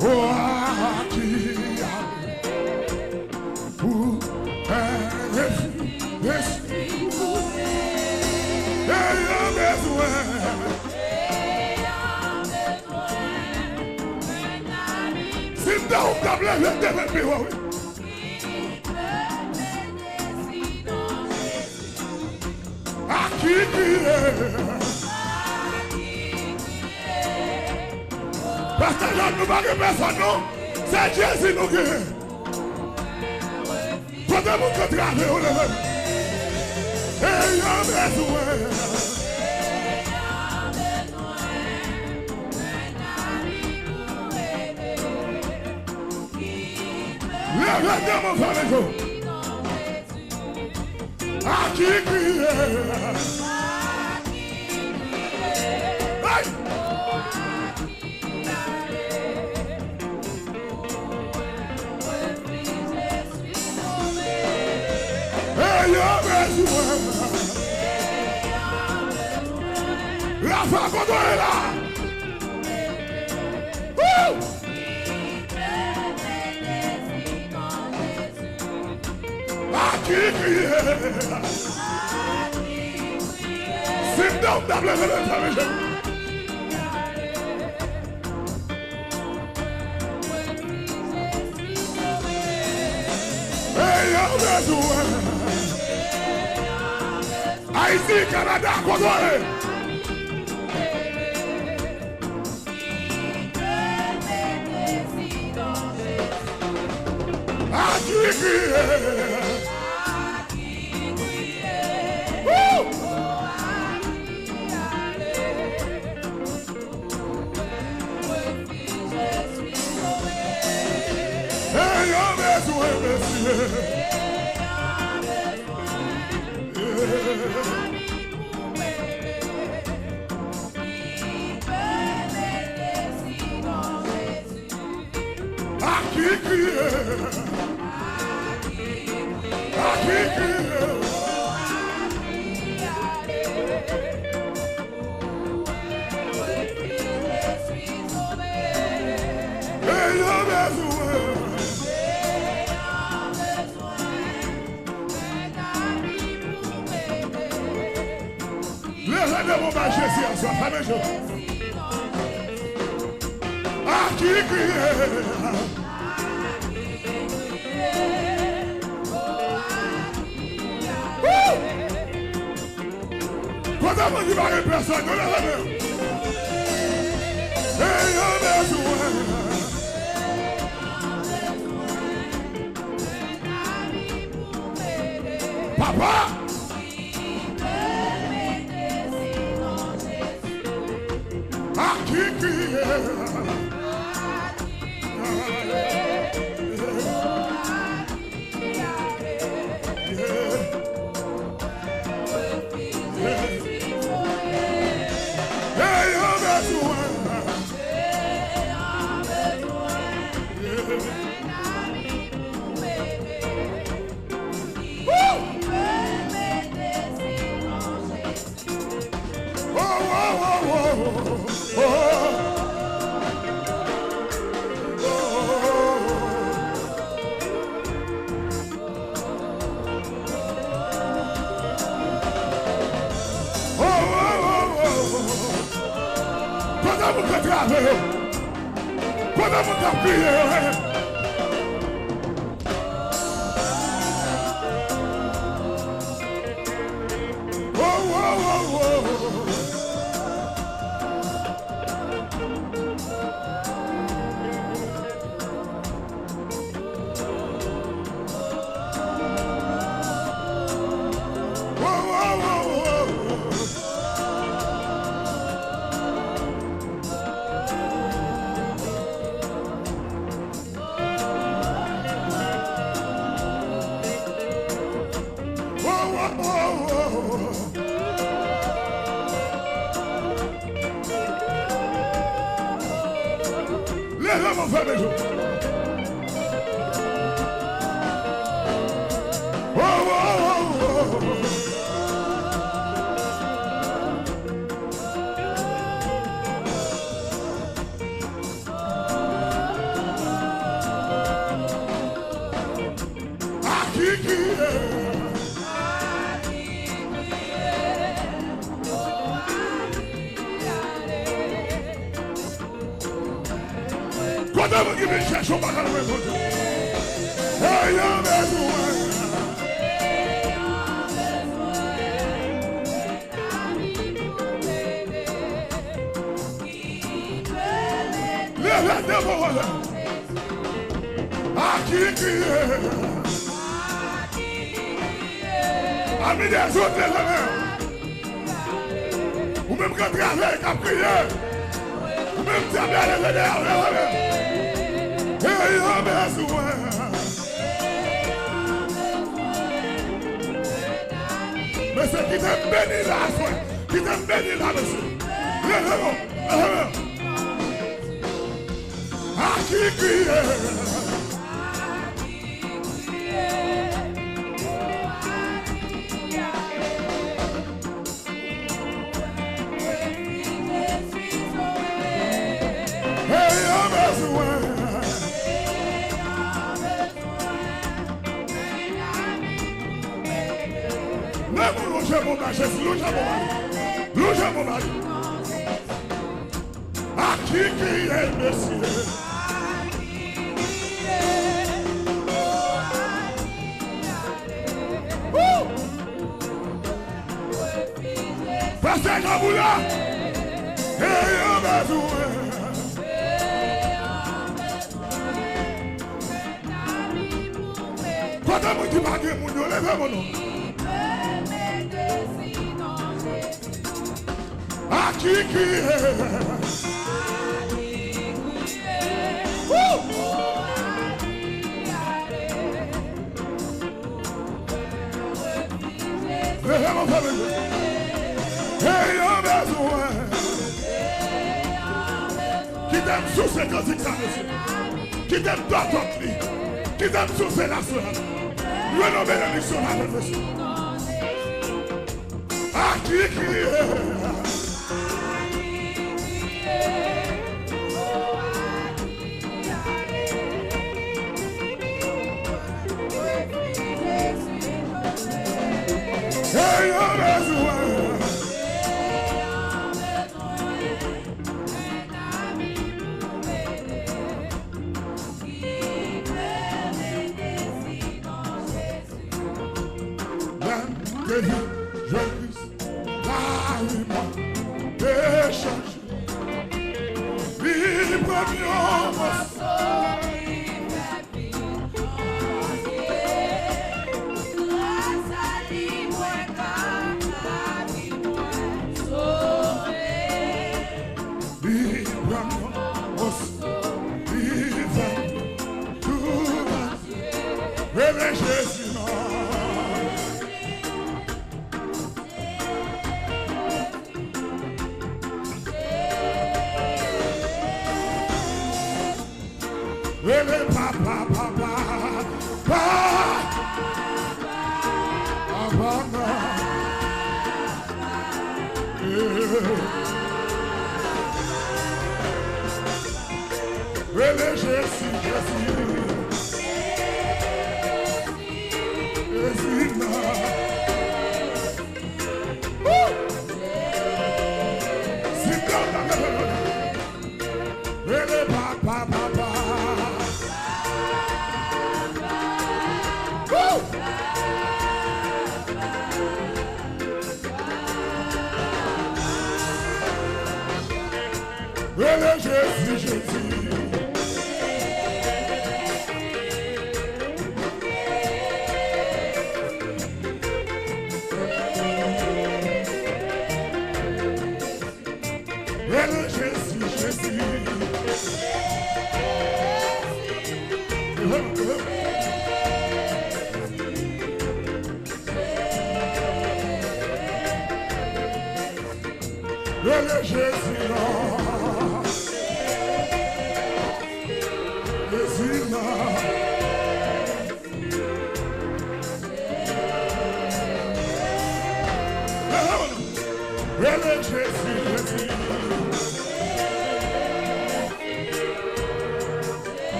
Oh, qui a pour un esprit et un besoin. Si nous t'appelons le développement, à qui crier? Parce que là, nous ne parlons pas de personne, non. C'est Jésus nous qui est. Pendant que nous travaillons, et il y a besoin. Lève-toi, mon frère, les jours. À qui crier? Aïe! La femme est là. À qui crier? C'est donc d'appeler le famille. Haïti, Canada, Côte-d'Ivoire. À qui crier? Papa! À qui crier? Quand on va chercher, on va pas le répondre. Ayant besoin. Les démons. À qui crier? Amis des autres, les amis. Ou même quand travailler, quand prier. Ou même travailler, les amis. Ayant besoin. Mais c'est qui t'aime béni là, qui t'aime béni là, monsieur. Lève-le. À qui crier? Louche mon mari. À qui crier, monsieur? Pasteur Kaboula, ayant besoin. Quand on dit pas que mon Dieu, lève mon nom. À qui crier? Ayant besoin. Qui t'aime sous ces cantiques, ça, monsieur. Qui t'aime dans ton lit. Qui t'aime sous ces laçons. Nous bénédiction avec monsieur. À qui crier? Ayant besoin. Que je puisse librement échanger librement ma soeur.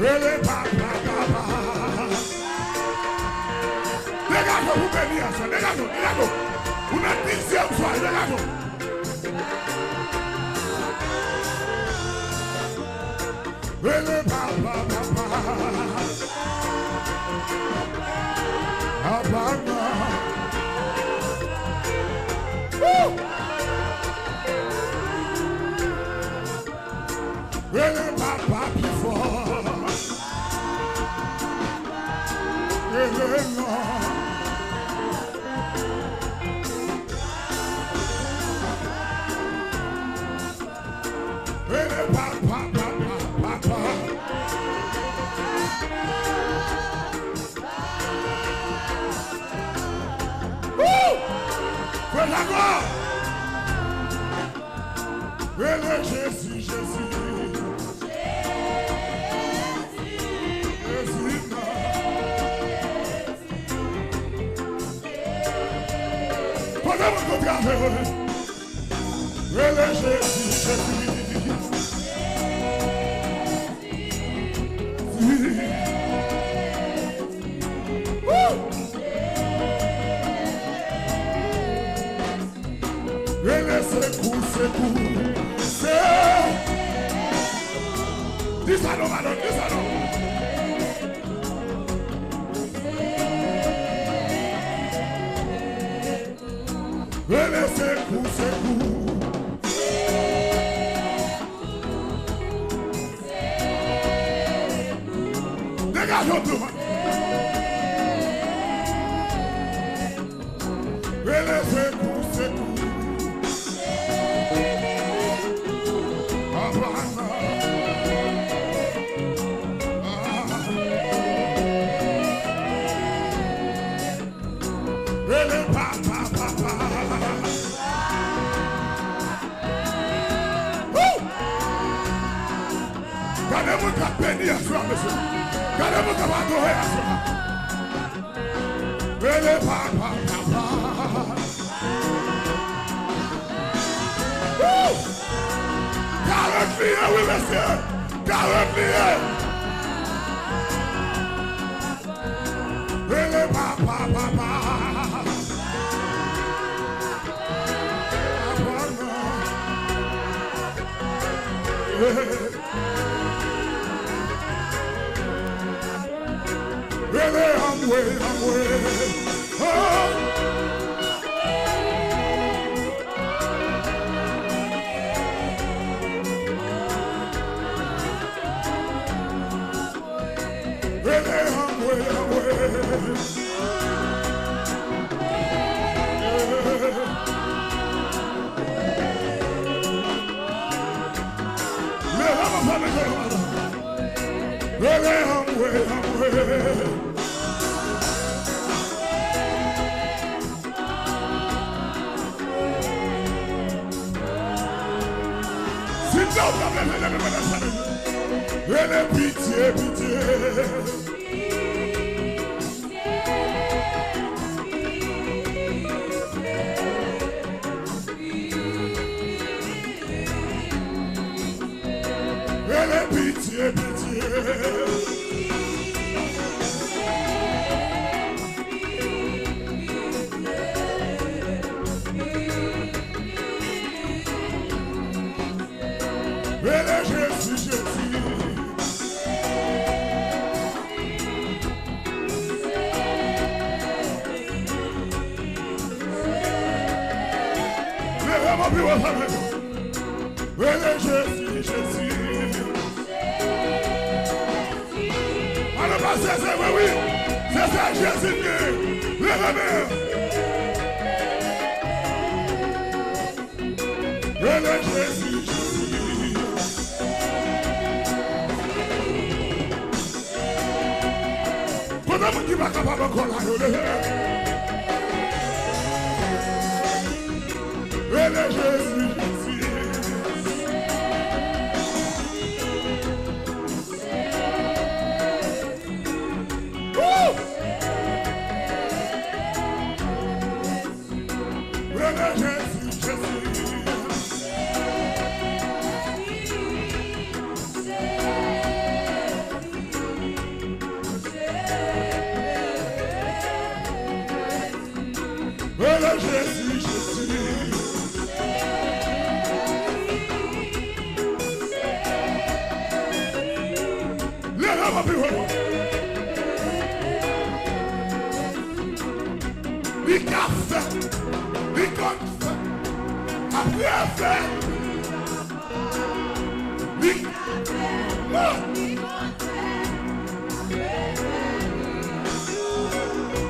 Ele papa. Dégage, vous bénir, ça. Dégage. Vous êtes 10e soir, dégage. Ele papa. Abana. Ele papa plus fort. Ele non. Ele papa. Fais la gloire. Ele Jésus. Podemos encontrar ele Jésus. Ele secou. Dis ça non, madame, dis ça non. Ele secou. Dégage tout. Ele secou. Ele papa. Gardez-vous qu'à bénir à soi, monsieur. Gardez-vous qu'à adorer à soi. Ele papa. Garantie, oui, monsieur. Garantie. Ele papa. Really, I'm way. Oh. Really, I'm way. Really, I'm way. Sit down, really, pitié. Really, pitié. Ele Jésus. Ele Jésus. Alors, c'est ça, oui. C'est ça, Jésus. Le remède. Ele Jésus. Podemos que vai acabar com a Ele é Jesus. Ele é Jesus.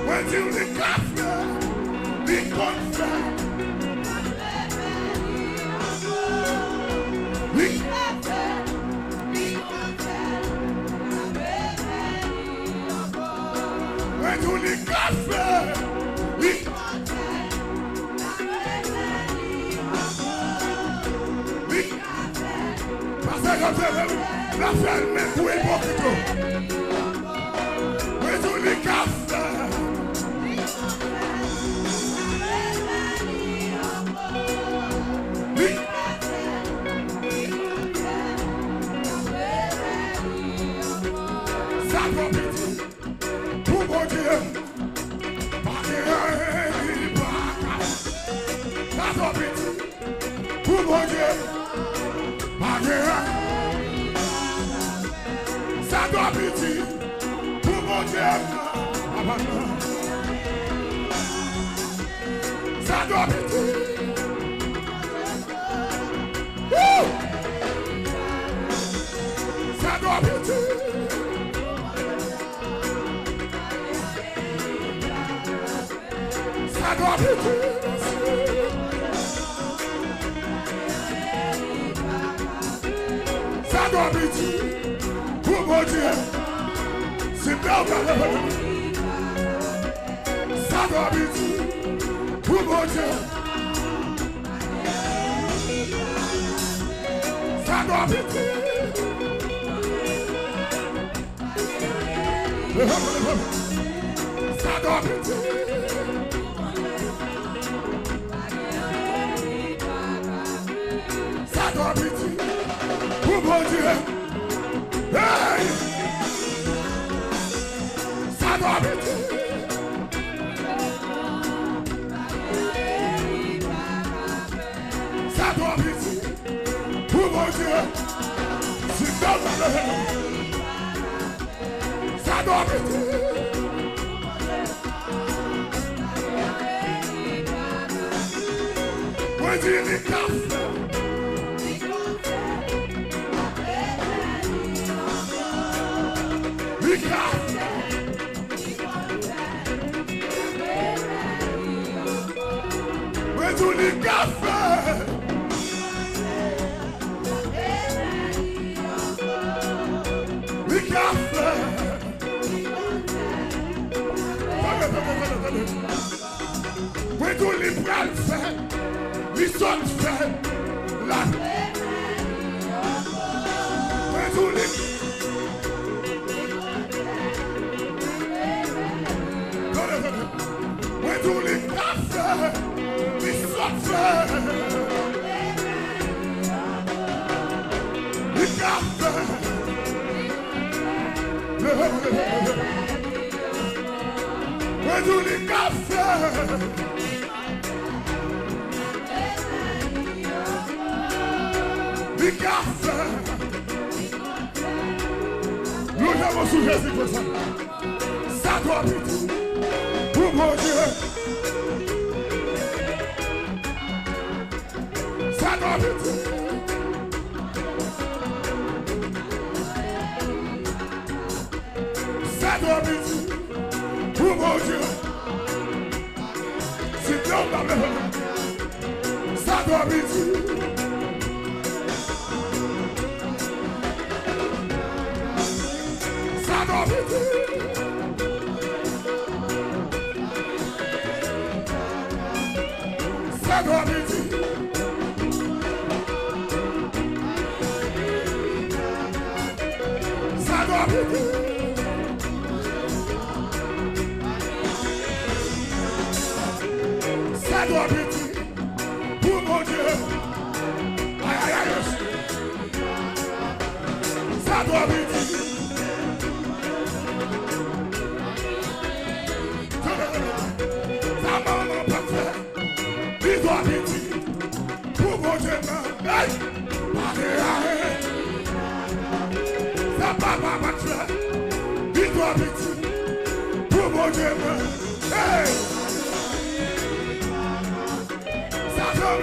When you look after, be confident. When you look after, be la ferme pour un poquito. When you look after,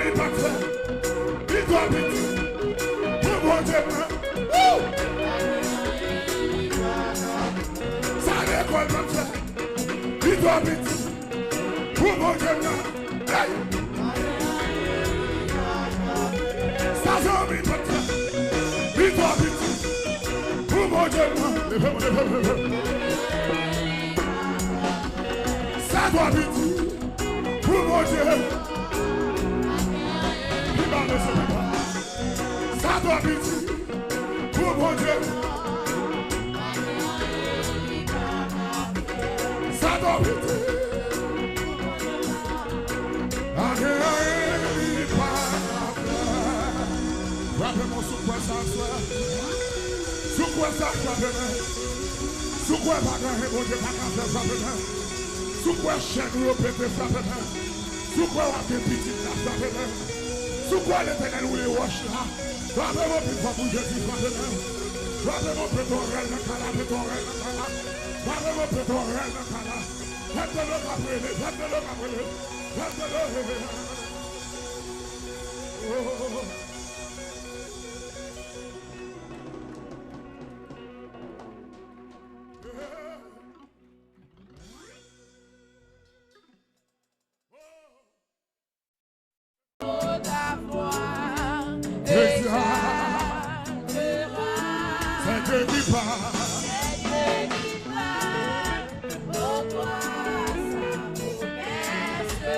mi pas fait. Victoire petit. Pour mon Dieu. Ça l'école pas fait. Victoire petit. Pour mon Dieu. Ça mi pas fait. Victoire petit. Pour mon Dieu. Ça doit petit. Pour mon Dieu. Ça doit petit. Pour mon Dieu. Ça doit petit. Frappez-moi sous quoi ça soit. Sous quoi ça frappez-moi. Sous quoi pas grand et bon Dieu pas qu'à faire frappez-moi. Sous quoi chaîne ou pété frappez-moi. Sous quoi on a fait petit là frappez-moi. Sous quoi l'éternel ou les roches là. Frappez-moi plus fort pour Jésus frappez-moi. Frappez-moi plus ton rêve dans cala, plus ton rêve dans cala. Frappez-moi plus ton rêve dans cala. Faites-le après, faites-le après, faites-le. Oh.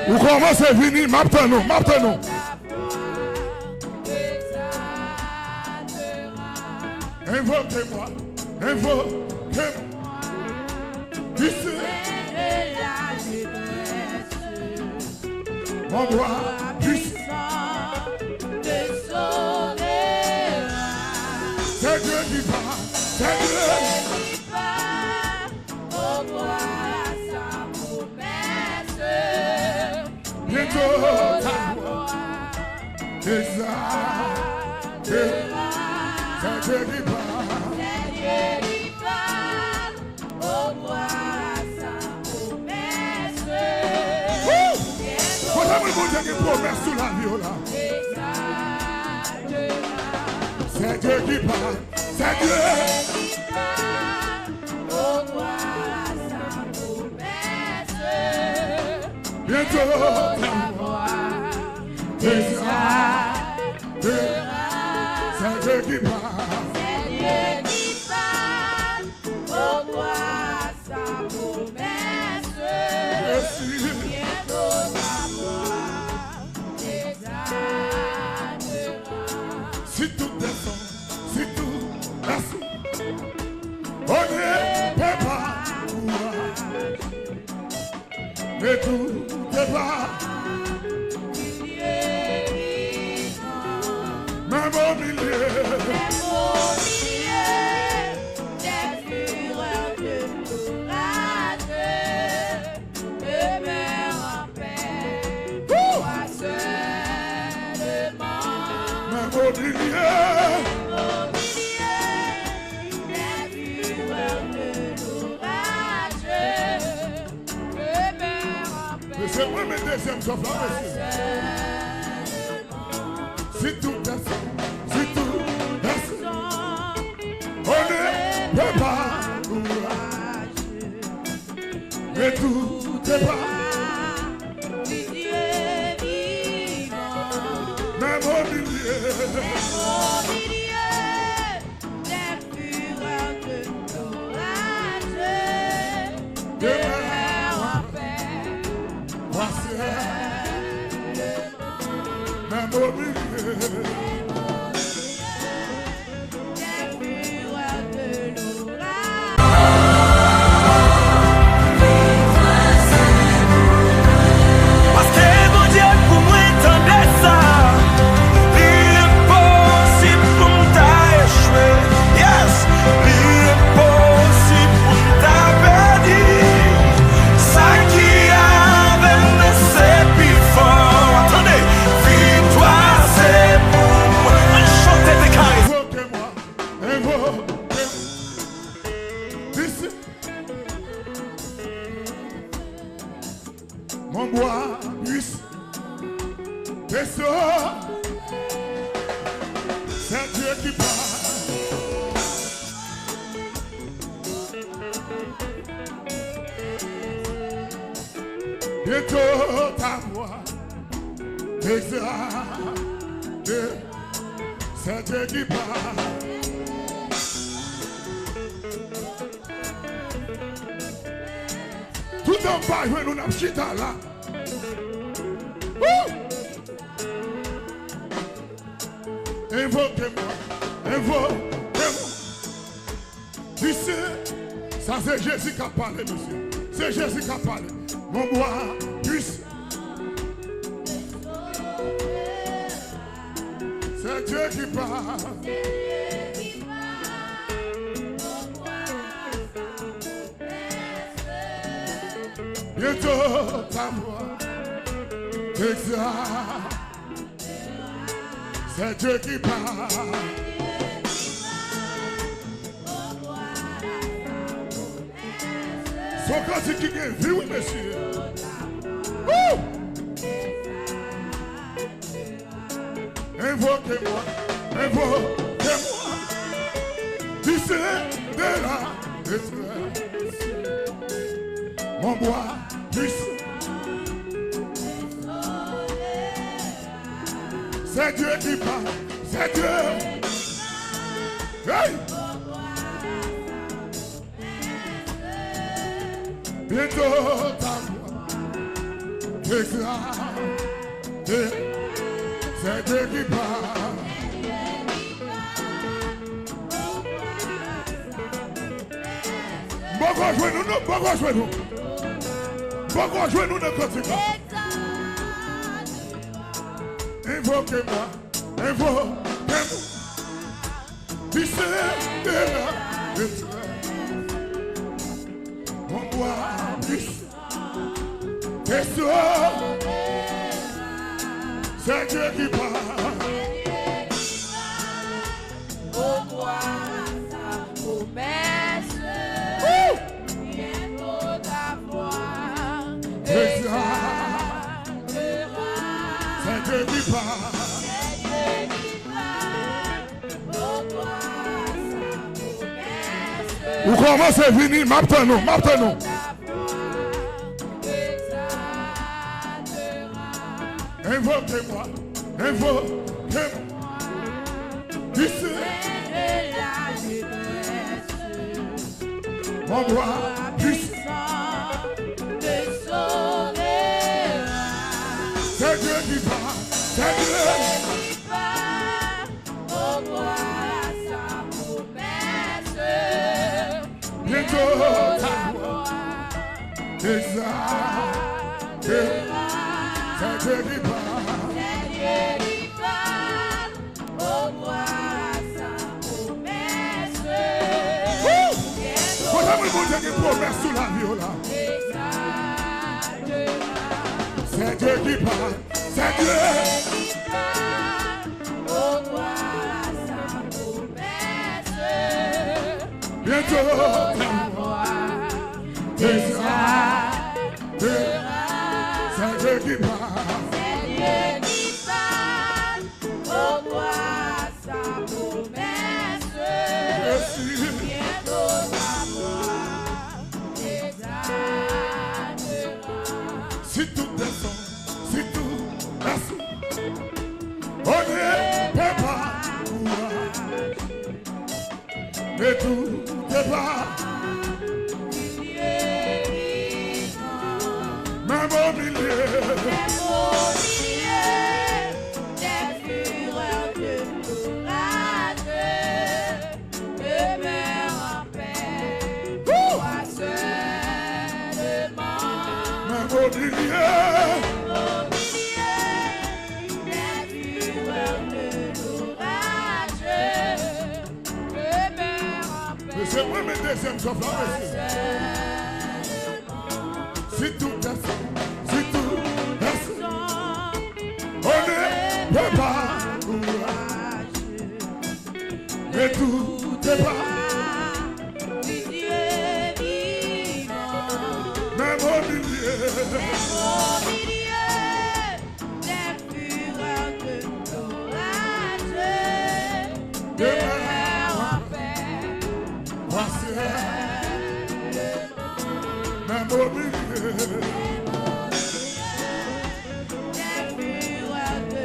Ou comment c'est fini, maintenant. Invoquez-moi. Ici. Mon roi puissant de souverain. C'est Dieu qui parle, c'est Dieu qui parle. Au roi sa promesse. Bientôt ta voix exaltera. C'est Dieu qui parle. C'est Dieu qui parle. Au roi sa promesse. Vous Dieu qui promesse sous la vie là. C'est Dieu qui parle. C'est Dieu qui parle. Au roi sa promesse. Bientôt ta voix exaltera. C'est Dieu qui parle. C'est Dieu qui parle. Au roi sa promesse. Bientôt ta voix exaltera. Si tout descend, si tout descend, on ne peut pas courage. Mais tout est pas. Même au milieu des fureurs de l'orage, demeure en paix, toi seulement. Même au milieu des fureurs de l'orage, demeure en paix. C'est moi mes deuxième sauf là, monsieur. Si tout descend, si tout descend, on ne peut pas courage. Mais tout est pas. Même au milieu des fureurs de l'orage, demeure en paix. Voici même au milieu. Attendez, victoire c'est pour c'est Dieu qui parle. Bientôt ta voix exaltée, c'est Dieu qui parle. Tout en bas, nous n'avons chita là. Invoquez-moi, invoquez-moi. Tu sais, ça c'est Jésus qui a parlé, monsieur. C'est Jésus qui a parlé. Mon bois puisse. C'est Dieu qui parle. Bientôt ta voix exaltée, c'est Dieu qui parle. Son cantique qui est vie, oui, monsieur. Invoquez-moi, invoquez-moi. Tu sais de la détresse. Mon bois puissant. C'est Dieu qui parle, c'est Dieu. Hey! Bientôt ta voix exaltée, c'est Dieu qui parle. Pourquoi jouez-nous, pourquoi jouez-nous? Pourquoi jouez-nous dans le quotidien? Invoquez-moi, invoquez-moi. Tu sais de la détresse. Mon bois puissant, tes sauvé. C'est Dieu qui parle. Au bois, sa promesse. Bientôt ta voix exaltera. C'est Dieu qui parle. Ou commencez à venir, maintenant, maintenant. Invoquez-moi, invoquez-moi. Tu sais, mon bois puissant, c'est Dieu qui parle, c'est Dieu. Bientôt ta voix exaltée, c'est Dieu qui parle. Voilà mon Dieu qui promesse sous la vie là. C'est Dieu qui parle, c'est Dieu. Bientôt ta voix exaltée, c'est Dieu qui parle. Au bois sa promesse. Bientôt ta voix exaltera. Si tout descend, si tout descend, on ne peut pas courage. Mais tout n'est pas. Même au milieu des fureurs de l'orage, demeure en paix, toi seulement. même au milieu des fureurs de l'orage, demeure en paix. mais c'est moi mes deuxièmes enfants, monsieur. Si tout descend, si tout descend, on ne peut pas courage. Mais tout est pas, même au milieu. Des fureurs de demeure en paix. Voici, même au milieu. Des fureurs de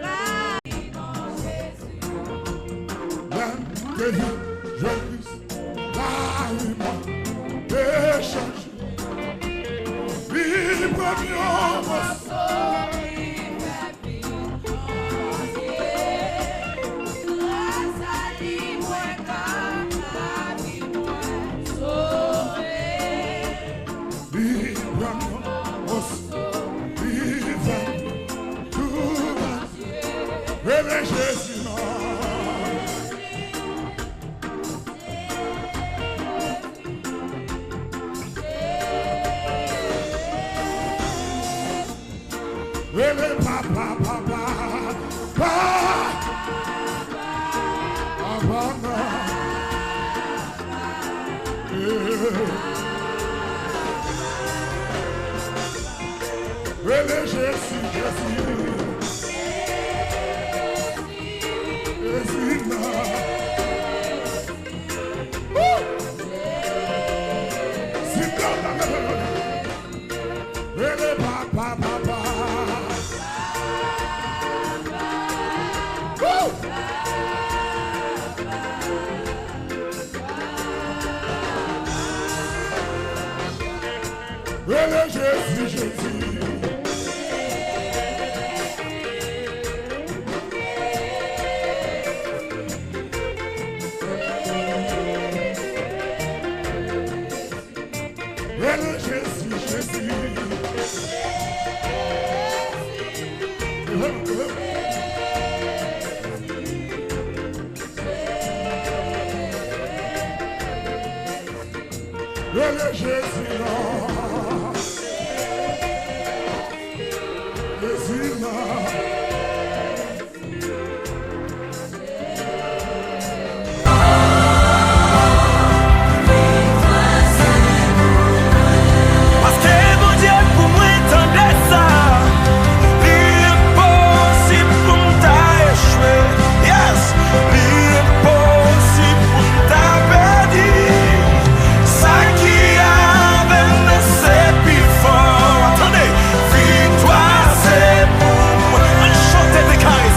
l'orage. Que je puisse l'aliment échanger librement mon Jésus, non. Ele papa, papa, papa, Ele Jésus, Jésus. Jésus, Jésus. Jésus, Jésus. Jésus, Lord.